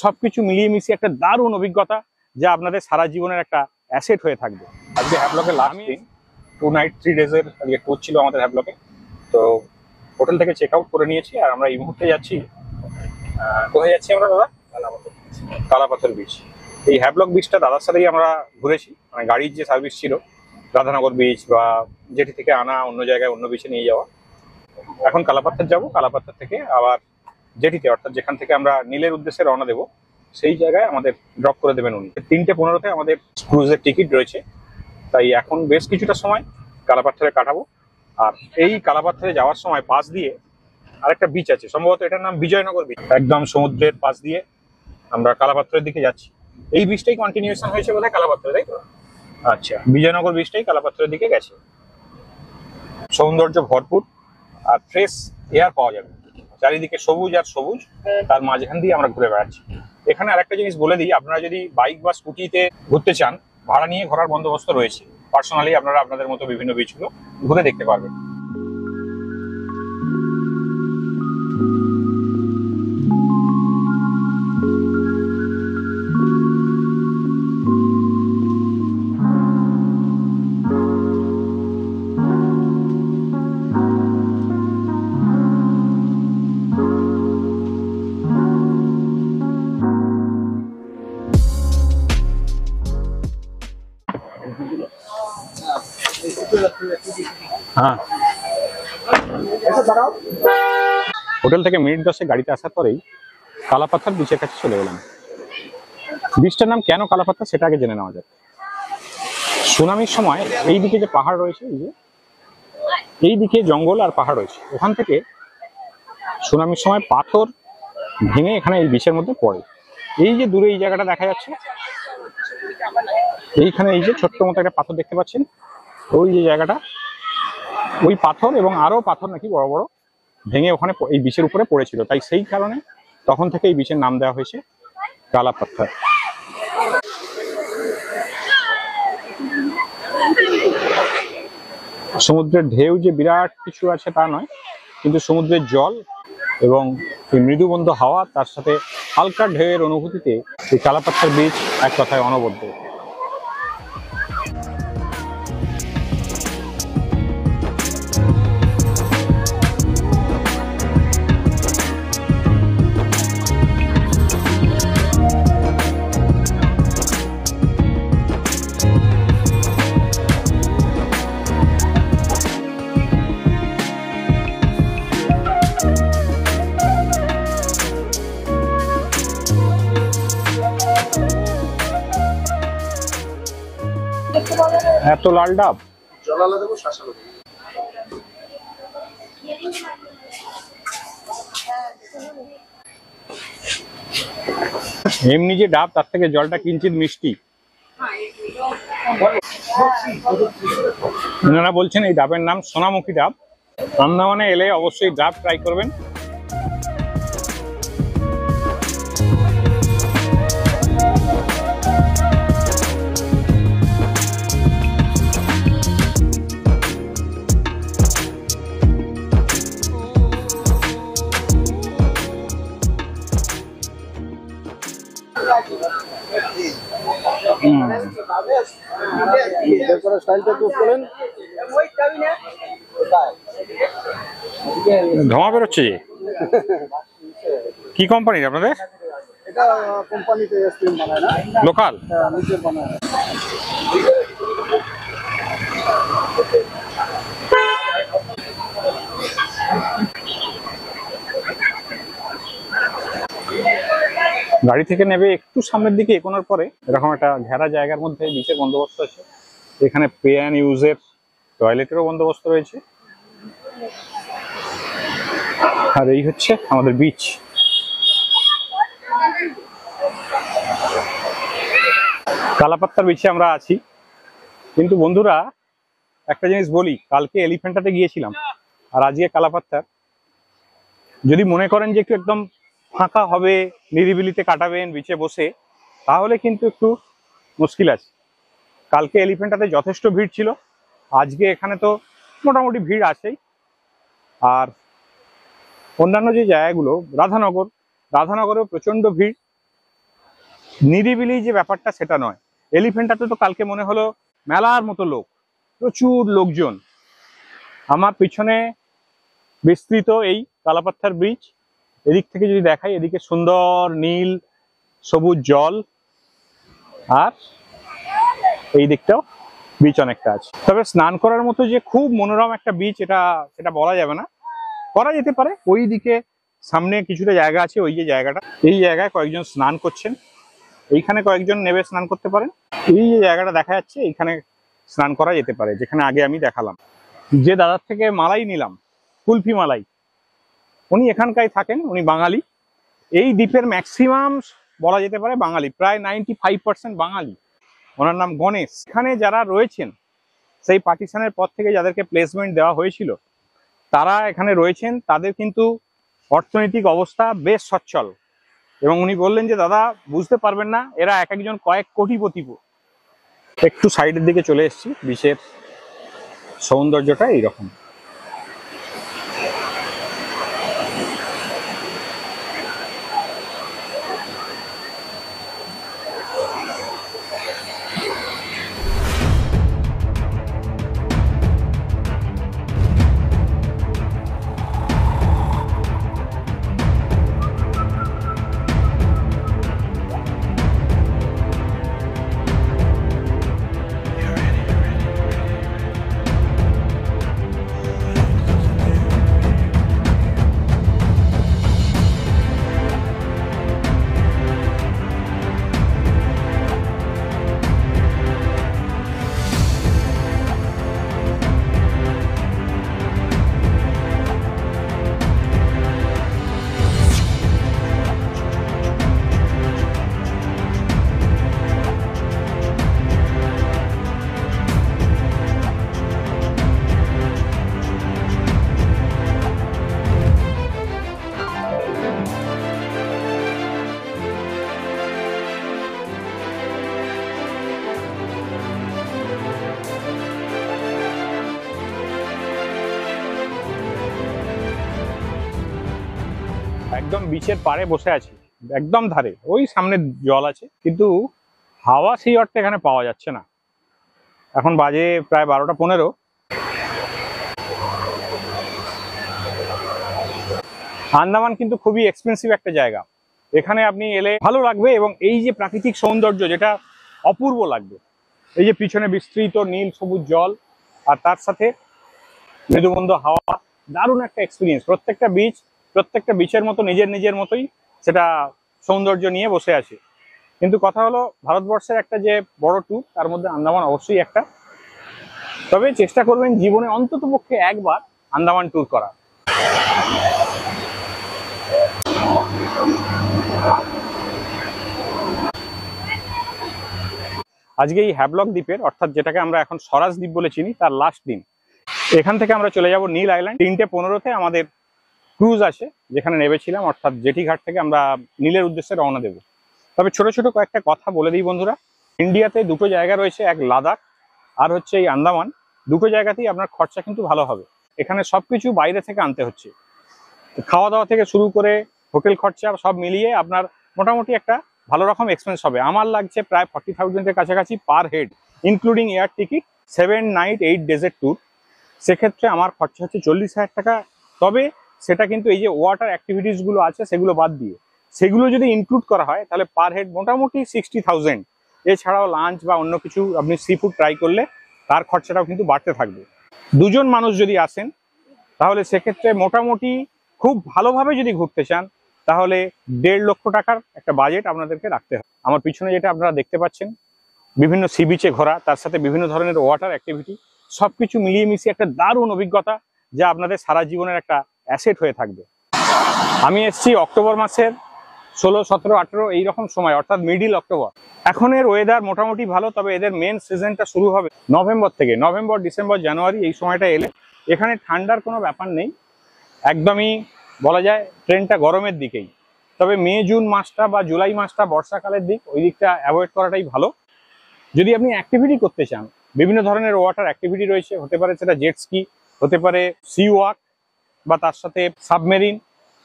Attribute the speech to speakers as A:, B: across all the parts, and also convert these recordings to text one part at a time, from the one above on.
A: সবকিছু মিলিয়ে মিশিয়ে একটা দারুণ অভিজ্ঞতা, যা আপনাদের সারা জীবনের একটা অ্যাসেট হয়ে থাকবে। আজকে হ্যাভলকের লাস্ট দিন, 2 নাইট 3 ডেজের আজকে ট্যুর ছিল আমাদের হ্যাভলকে। তো হোটেল থেকে চেক আউট করে নিয়েছি, আর আমরা এই মুহূর্তে যাচ্ছি, কোথায় যাচ্ছি আমরা দাদা? কালাপাথর বিচ। এই হ্যাভলক বিচটা দাদার সাথেই আমরা ঘুরেছি, মানে গাড়ির যে সার্ভিস ছিল, রাধানগর বিচ বা যেটি থেকে আনা অন্য জায়গায় অন্য বিচে নিয়ে যাওয়া। এখন কালাপাথর যাব, কালাপাথর থেকে আবার জেটিতে, অর্থাৎ যেখান থেকে আমরা নীলের উদ্দেশ্যে রওনা দেবো সেই জায়গায় আমাদের ড্রপ করে দেবেন উনি। 3:15-তে আমাদের ক্রুজের টিকিট রয়েছে, তাই এখন বেশ কিছুটা সময় কালাপাথরে কাটাবো। আর এই কালাপাথরে যাওয়ার সময় পাশ দিয়ে আরেকটা বিচ আছে, সম্ভবত এটার নাম বিজয়নগর বিচ। একদম সমুদ্রের পাশ দিয়ে আমরা কালাপাথরের দিকে যাচ্ছি। এই বিচটাই কন্টিনিউশন হয়েছে বোধহয় কালাপাথরে, তাই তো? আচ্ছা, বিজয়নগর বিচটাই কালাপাথরের দিকে গেছে। সৌন্দর্য ভরপুর আর ফ্রেশ এয়ার পাওয়া যাবে, চারিদিকে সবুজ আর সবুজ, তার মাঝখান দিয়ে আমরা ঘুরে বেড়াচ্ছি। এখানে আরেকটা জিনিস বলে দিই, আপনারা যদি বাইক বা স্কুটিতে ঘুরতে চান, ভাড়া নিয়ে ঘোরার বন্দোবস্ত রয়েছে। পার্সোনালি আপনারা আপনাদের মতো বিভিন্ন বিচগুলো ঘুরে দেখতে পারবেন। হ্যাঁ, হোটেল থেকে মিনিট 10 গাড়িতে আসার পরেই কালাপাথর বিচের কাছে চলে গেলাম। বিচটার নাম কেন কালাপাথর সেটা আগে জেনে নেওয়া যাক। সুনামির সময় এই দিকে যে পাহাড় রয়েছে, এই দিকে জঙ্গল আর পাহাড় রয়েছে, ওখান থেকে সুনামির সময় পাথর ভেঙে এখানে এই বিচের মধ্যে পড়ে। এই যে দূরে এই জায়গাটা দেখা যাচ্ছে, এইখানে এই যে ছোট্ট মতো একটা পাথর দেখতে পাচ্ছেন, ওই যে জায়গাটা, ওই পাথর এবং আরো পাথর নাকি বড় বড় ভেঙে ওখানে এই বিচের উপরে পড়েছিল, তাই সেই কারণে তখন থেকে এই বিচের নাম দেওয়া হয়েছে কালাপাথর। সমুদ্রের ঢেউ যে বিরাট কিছু আছে তা নয়, কিন্তু সমুদ্রের জল এবং এই মৃদুবন্ধ হাওয়া, তার সাথে হালকা ঢেউয়ের অনুভূতিতে এই কালাপাথর বিচ এক কথায় অনবদ্য। এত লাল ডাব,
B: জলালা দেবো, শাসালো দেবো।
A: এমনি যে ডাব তার থেকে জলটা কিঞ্চিত মিষ্টি। ওনারা বলছেন এই ডাবের নাম সোনামুখী ডাব। আন্দামানে এলে অবশ্যই ডাব ট্রাই করবেন। ধোঁয়া বেরোচ্ছে যে, কি কোম্পানির আপনাদের?
B: এটা কোম্পানিতে আইসক্রিম বানায় না,
A: লোকাল?
B: নিজে বানায়।
A: গাড়ি থেকে নেবে একটু সামনের দিকে এগোনোর পরে এরকম একটা ঘেরা জায়গার মধ্যে বিচের বন্দোবস্ত আছে। এখানে পে অ্যান্ড ইউজের টয়লেটেরও বন্দোবস্ত রয়েছে। আর এই হচ্ছে আমাদের বিচ। কালাপাত্তার বিচে আমরা আছি, কিন্তু বন্ধুরা একটা জিনিস বলি, কালকে এলিফ্যান্টাতে গিয়েছিলাম আর আজকে কালাপাত্তার। যদি মনে করেন যে একটু একদম ফাঁকা হবে, নিরিবিলিতে কাটাবেন বিচে বসে, তাহলে কিন্তু একটু মুশকিল আছে। কালকে এলিফ্যান্টাতে যথেষ্ট ভিড় ছিল, আজকে এখানে তো মোটামুটি ভিড় আছেই। আর অন্যান্য যে জায়গাগুলো, রাধানগরেও প্রচন্ড ভিড়। নিরিবিলি যে ব্যাপারটা সেটা নয়। এলিফ্যান্টাতে তো কালকে মনে হলো মেলার মতো লোক, প্রচুর লোকজন। আমার পিছনে বিস্তৃত এই কালাপাত্থার ব্রিজ, এদিক থেকে যদি দেখাই এদিকে সুন্দর নীল সবুজ জল, আর এই দিকটাও বিচ অনেকটা আছে। তবে স্নান করার মতো যে খুব মনোরম একটা বিচ সেটা বলা যাবে না, করা যেতে পারে। ওই দিকে সামনে কিছুটা জায়গা আছে, ওই যে জায়গাটা, এই জায়গায় কয়েকজন স্নান করছেন, এইখানে কয়েকজন নেবে স্নান করতে পারেন। এই যে জায়গাটা দেখা যাচ্ছে এইখানে স্নান করা যেতে পারে, যেখানে আগে আমি দেখালাম। যে দাদার থেকে মালাই নিলাম, কুলফি মালাই, উনি এখানকাই থাকেন, উনি বাঙালি। এই দ্বীপের ম্যাক্সিমাম বলা যেতে পারে বাঙালি, প্রায় 95% বাঙালি। ওনার নাম গণেশ। এখানে যারা রয়েছেন, সেই পার্টিশনের পর থেকে যাদেরকে প্লেসমেন্ট দেওয়া হয়েছিল তারা এখানে রয়েছেন, তাদের কিন্তু অর্থনৈতিক অবস্থা বেশ সচ্ছল। এবং উনি বললেন যে দাদা বুঝতে পারবেন না, এরা এক একজন কয়েক কোটিপতি। একটু সাইডের দিকে চলে এসেছি, বিচের সৌন্দর্যটা এইরকম। একদম বিচের পাড়ে বসে আছি, একদম ধারে, ওই সামনে জল আছে, কিন্তু হাওয়া সেই অর্থে এখানে পাওয়া যাচ্ছে না। এখন বাজে প্রায় 12টা 15। আন্দামান কিন্তু খুবই এক্সপেন্সিভ একটা জায়গা, এখানে আপনি এলে ভালো লাগবে, এবং এই যে প্রাকৃতিক সৌন্দর্য যেটা অপূর্ব লাগবে, এই যে পিছনে বিস্তৃত নীল সবুজ জল আর তার সাথে মৃদুমন্দ হাওয়া, দারুণ একটা এক্সপিরিয়েন্স। প্রত্যেকটা বিচের মতো নিজের মতোই সেটা সৌন্দর্য নিয়ে বসে আছে। কিন্তু কথা হলো, ভারতবর্ষের একটা যে বড় ট্যুর, তার মধ্যে আন্দামান অবশ্যই একটা। তবে চেষ্টা করবেন জীবনে অন্তত পক্ষে একবার আন্দামান ট্যুর করা। আজকে এই হ্যাভলক দ্বীপের, অর্থাৎ যেটাকে আমরা এখন স্বরাজ দ্বীপ বলে চিনি, তার লাস্ট দিন। এখান থেকে আমরা চলে যাব নীল আইল্যান্ড। 3:15-তে আমাদের ক্রুজ আছে, যেখানে নেমেছিলাম, অর্থাৎ জেটি ঘাট থেকে আমরা নীলের উদ্দেশ্যে রওনা দেব। তবে ছোট ছোট কয়েকটা কথা বলে দিই বন্ধুরা। ইন্ডিয়াতে দুটো জায়গা রয়েছে, এক লাদাখ আর হচ্ছে এই আন্দামান। দুটো জায়গাতেই আপনার খরচা কিন্তু ভালো হবে। এখানে সবকিছু বাইরে থেকে আনতে হচ্ছে, খাওয়া দাওয়া থেকে শুরু করে হোটেল খরচা সব মিলিয়ে আপনার মোটামুটি একটা ভালো রকম এক্সপেন্স হবে। আমার লাগছে প্রায় 40,000-এর কাছাকাছি per head, including air ticket, 7 night 8 ডেজের ট্যুর। সেক্ষেত্রে আমার খরচা হচ্ছে 40,000 টাকা। তবে সেটা কিন্তু এই যে ওয়াটার অ্যাক্টিভিটিস গুলো আছে সেগুলো বাদ দিয়ে, সেগুলো যদি ইনক্লুড করা হয় তাহলে পার হেড মোটামুটি 60,000। এছাড়াও লাঞ্চ বা অন্য কিছু আপনি সি ফুড ট্রাই করলে তার খরচাটাও কিন্তু বাড়তে থাকবে। দুজন মানুষ যদি আসেন তাহলে সেক্ষেত্রে মোটামুটি খুব ভালোভাবে যদি ঘুরতে চান তাহলে 1.5 লক্ষ টাকার একটা বাজেট আপনাদেরকে রাখতে হবে। আমার পিছনে যেটা আপনারা দেখতে পাচ্ছেন, বিভিন্ন সি বিচে ঘোরা, তার সাথে বিভিন্ন ধরনের ওয়াটার অ্যাক্টিভিটি, সবকিছু মিলিয়ে মিশিয়ে একটা দারুণ অভিজ্ঞতা, যা আপনাদের সারা জীবনের একটা অ্যাসেট হয়ে থাকবে। আমি এসেছি অক্টোবর মাসের 16, 17, 18 এইরকম সময়, অর্থাৎ মিডিল অক্টোবর। এখন এর ওয়েদার মোটামুটি ভালো, তবে এদের মেন সিজনটা শুরু হবে নভেম্বর থেকে। নভেম্বর, ডিসেম্বর, জানুয়ারি এই সময়টা এলে এখানে ঠান্ডার কোনো ব্যাপার নেই, একদমই বলা যায় ট্রেনটা গরমের দিকেই। তবে মে জুন মাসটা বা জুলাই মাসটা বর্ষাকালের দিক, ওই দিকটা অ্যাভয়েড করাটাই ভালো। যদি আপনি অ্যাক্টিভিটি করতে চান, বিভিন্ন ধরনের ওয়াটার অ্যাক্টিভিটি রয়েছে, হতে পারে সেটা জেট স্কি, হতে পারে সি ওয়াক, বা তার সাথে সাবমেরিন,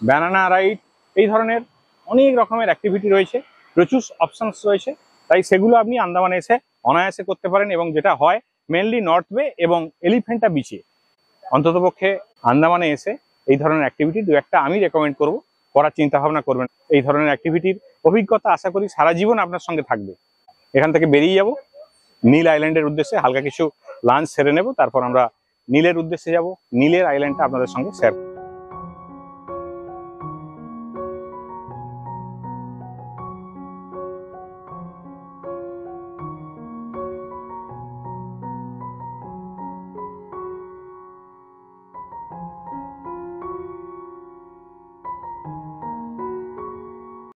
A: ব্যানানা রাইড, এই ধরনের অনেক রকমের অ্যাক্টিভিটি রয়েছে। প্রচুর অপশনস রয়েছে, তাই সেগুলো আপনি আন্দামানে এসে অনায়াসে করতে পারেন। এবং যেটা হয় মেনলি নর্থ বে এবং এলিফ্যান্টা বিচে অন্ততপক্ষে আন্দামানে এসে এই ধরনের অ্যাক্টিভিটি দু একটা আমি রেকমেন্ড করব, করার চিন্তা ভাবনা করবেন। এই ধরনের অ্যাক্টিভিটির অভিজ্ঞতা আশা করি সারা জীবন আপনার সঙ্গে থাকবে। এখান থেকে বেরিয়ে যাব নীল আইল্যান্ডের উদ্দেশ্যে, হালকা কিছু লাঞ্চ সেরে নেব, তারপর আমরা নীলের উদ্দেশ্যে যাব। নীলের আইল্যান্ডটা আপনাদের সঙ্গে শেয়ার